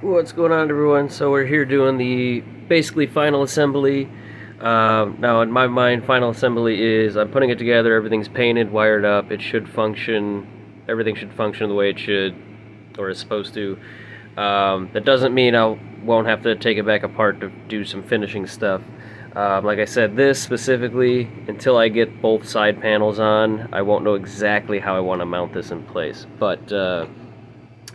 What's going on, everyone? So we're here doing the basically final assembly. Now in my mind, final assembly is I'm putting it together, everything's painted, wired up, it should function, everything should function the way it should, or is supposed to. That doesn't mean I won't have to take it back apart to do some finishing stuff. Like I said, this specifically, until I get both side panels on, I won't know exactly how I want to mount this in place. But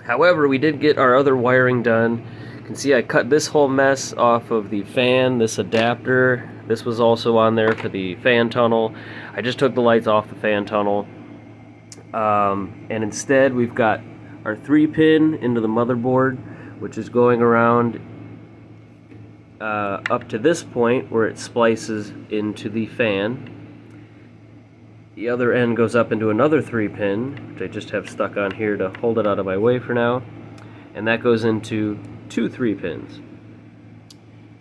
however, we did get our other wiring done. You can see I cut this whole mess off of the fan, this adapter. This was also on there for the fan tunnel. I just took the lights off the fan tunnel. And instead we've got our 3-pin into the motherboard, which is going around up to this point where it splices into the fan. The other end goes up into another 3-pin, which I just have stuck on here to hold it out of my way for now. And that goes into 2 3-pins.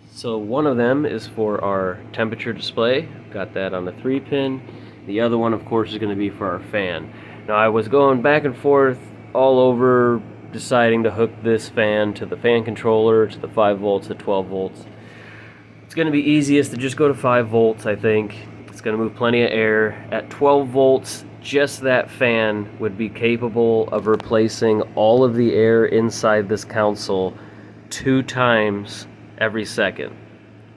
So one of them is for our temperature display. Got that on the 3-pin. The other one, of course, is going to be for our fan. Now I was going back and forth all over deciding to hook this fan to the fan controller, to the 5 volts, the 12 volts. It's going to be easiest to just go to 5 volts, I think. It's going to move plenty of air. At 12 volts, just that fan would be capable of replacing all of the air inside this console 2 times every second.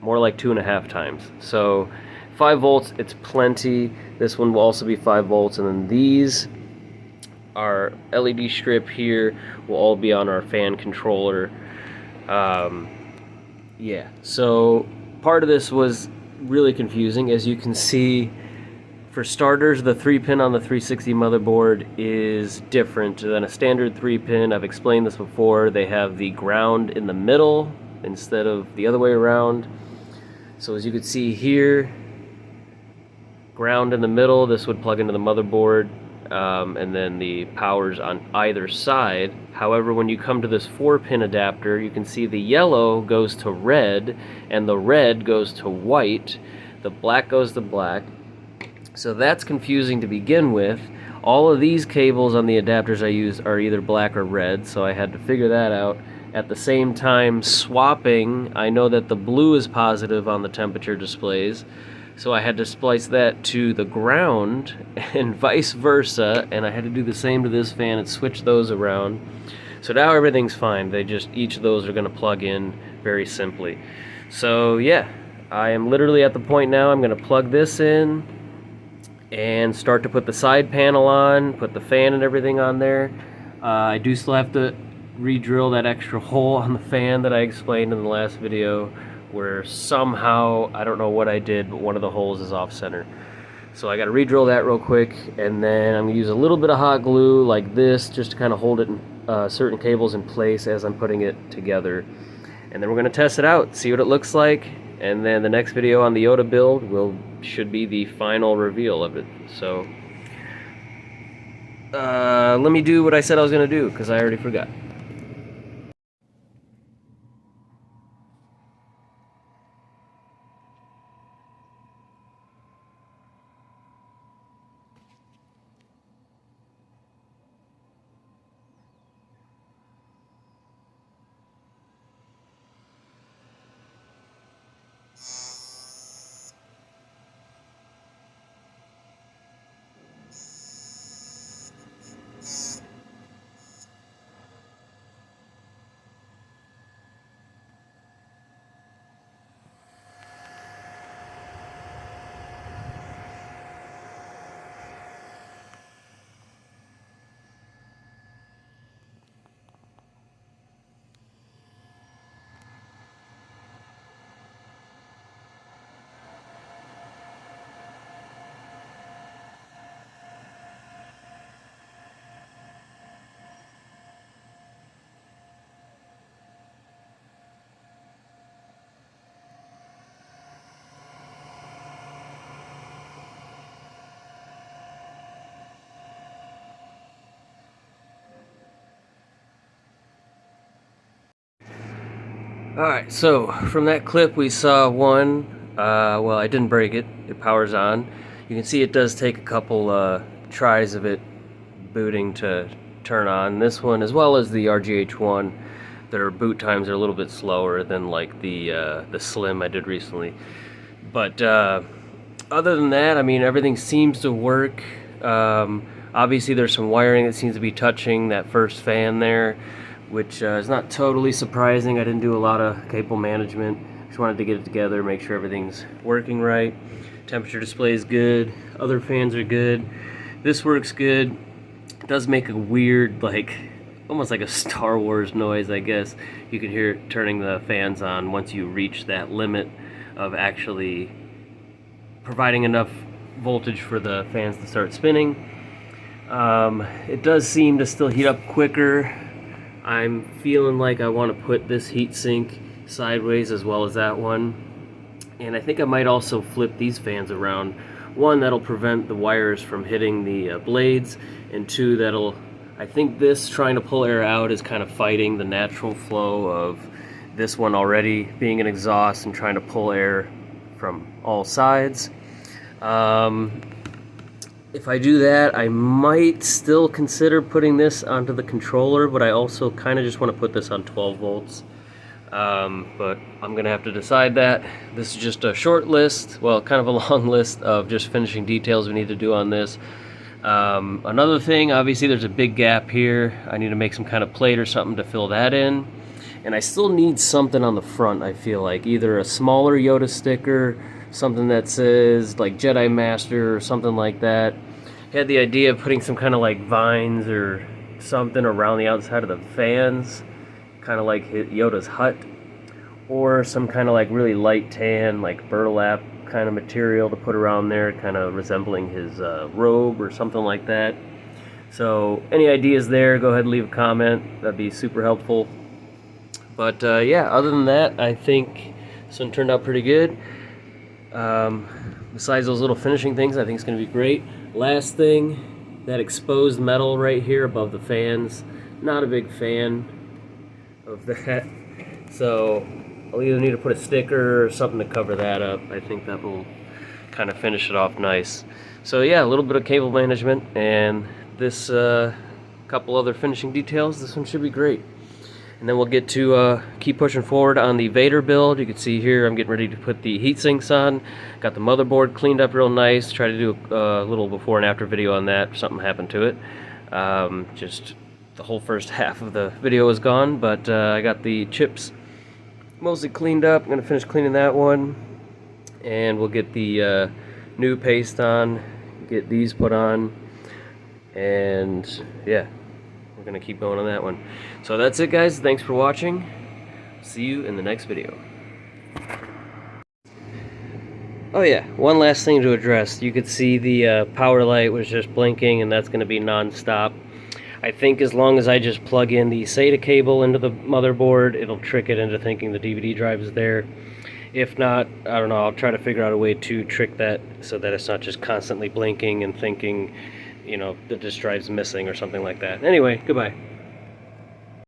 More like 2.5 times. So 5 volts, it's plenty. This one will also be 5 volts, and then these, our LED strip here, will all be on our fan controller. Yeah, so part of this was really confusing. As you can see, for starters, the 3-pin on the 360 motherboard is different than a standard 3-pin. I've explained this before. They have the ground in the middle instead of the other way around. So as you can see here, ground in the middle, this would plug into the motherboard, and then the power's on either side. However, when you come to this 4-pin adapter, you can see the yellow goes to red and the red goes to white, the black goes to black. So that's confusing to begin with. All of these cables on the adapters I use are either black or red, so I had to figure that out. At the same time, swapping, I know that the blue is positive on the temperature displays, so I had to splice that to the ground and vice versa, and I had to do the same to this fan and switch those around. So now everything's fine. Each of those are going to plug in very simply. So yeah, I am literally at the point now I'm going to plug this in and start to put the side panel on, put the fan and everything on there. I do still have to re-drill that extra hole on the fan that I explained in the last video, where somehow, I don't know what I did, but one of the holes is off center. So I got to re-drill that real quick, and then I'm going to use a little bit of hot glue like this just to kind of hold it in, certain cables in place as I'm putting it together. And then we're going to test it out, see what it looks like, and then the next video on the YODA build should be the final reveal of it. So let me do what I said I was going to do, because I already forgot. Alright, so from that clip we saw one, well, I didn't break it, it powers on. You can see it does take a couple tries of it booting to turn on. This one, as well as the RGH1, their boot times are a little bit slower than like the Slim I did recently. But other than that, I mean, everything seems to work. Obviously there's some wiring that seems to be touching that first fan there, which is not totally surprising. I didn't do a lot of cable management. Just wanted to get it together, make sure everything's working right. Temperature display is good. Other fans are good. This works good. It does make a weird, like, almost like a Star Wars noise, I guess. You can hear it turning the fans on once you reach that limit of actually providing enough voltage for the fans to start spinning. It does seem to still heat up quicker. I'm feeling like I want to put this heatsink sideways as well as that one. And I think I might also flip these fans around. One, that'll prevent the wires from hitting the blades, and two, I think this trying to pull air out is kind of fighting the natural flow of this one already being an exhaust and trying to pull air from all sides. If I do that, I might still consider putting this onto the controller, but I also kind of just want to put this on 12 volts. But I'm gonna have to decide that. This is just a short list, well, kind of a long list of just finishing details we need to do on this. Another thing, obviously there's a big gap here. I need to make some kind of plate or something to fill that in. And I still need something on the front, I feel like. Either a smaller YODA sticker, something that says like Jedi Master or something like that. I had the idea of putting some kind of like vines or something around the outside of the fans, kind of like Yoda's hut, or some kind of like really light tan, like burlap kind of material to put around there, kind of resembling his robe or something like that. So any ideas there, go ahead and leave a comment. That'd be super helpful. But yeah, other than that, I think this one turned out pretty good. Besides those little finishing things, I think it's going to be great. Last thing, that exposed metal right here above the fans, not a big fan of that. So I'll either need to put a sticker or something to cover that up. I think that will kind of finish it off nice. So yeah, a little bit of cable management and this couple other finishing details. This one should be great. And then we'll get to keep pushing forward on the Vader build. You can see here I'm getting ready to put the heat sinks on. Got the motherboard cleaned up real nice. Try to do a little before and after video on that. Something happened to it. Just the whole first half of the video was gone, but I got the chips mostly cleaned up. I'm going to finish cleaning that one. And we'll get the new paste on. Get these put on. And yeah. We're going to keep going on that one. So that's it, guys. Thanks for watching. See you in the next video. Oh yeah, one last thing to address. You could see the power light was just blinking, and that's going to be non-stop. I think as long as I just plug in the SATA cable into the motherboard, it'll trick it into thinking the DVD drive is there. If not, I don't know, I'll try to figure out a way to trick that so that it's not just constantly blinking and thinking, you know, the disk drive's missing or something like that. Anyway, goodbye.